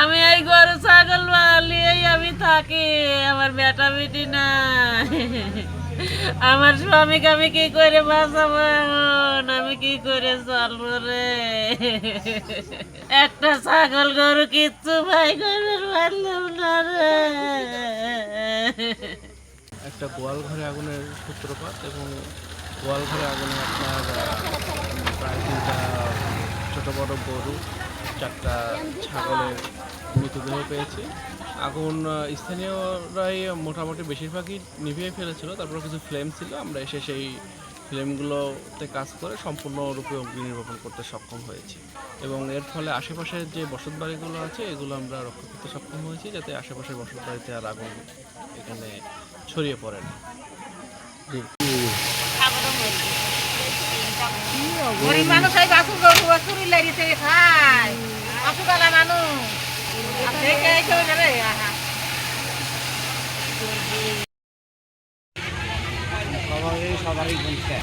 আমি এই গরু ছাগল নিয়েই আমি থাকি, আমার বেটা বেটি না। আমার স্বামীকে আমি কি করে বাঁচাবো এখন, আমি কি করে চলবো রে? একটা ছাগল গরু কিচ্ছু ভাই করে পারলাম না রে। একটা গোয়াল ঘরে আগুনের সূত্রপাত এবং গোয়াল ঘরে আগুনে আপনার প্রায় 3টা ছোট বড় গরু, 4টা ছাগলের মৃতদেহ পেয়েছি। আগুন স্থানীয়রাই মোটামুটি বেশিরভাগই নিভিয়ে ফেলেছিল, তারপর কিছু ফ্লেম ছিল, আমরা এসে সেই ফ্লেমগুলোতে কাজ করে সম্পূর্ণরূপে অগ্নি নির্বাপন করতে সক্ষম হয়েছি এবং এর ফলে আশেপাশের যে বসতবাড়িগুলো আছে এগুলো আমরা রক্ষা করতে সক্ষম হয়েছি, যাতে আশেপাশের বসতবাড়িতে আর আগুন এখানে ছড়িয়ে পড়ে না। গরিব মানুষ এই বাছুর গরু চুরি লাগিয়েছে খায়, অসুখালা মানুষ সবারই বলছে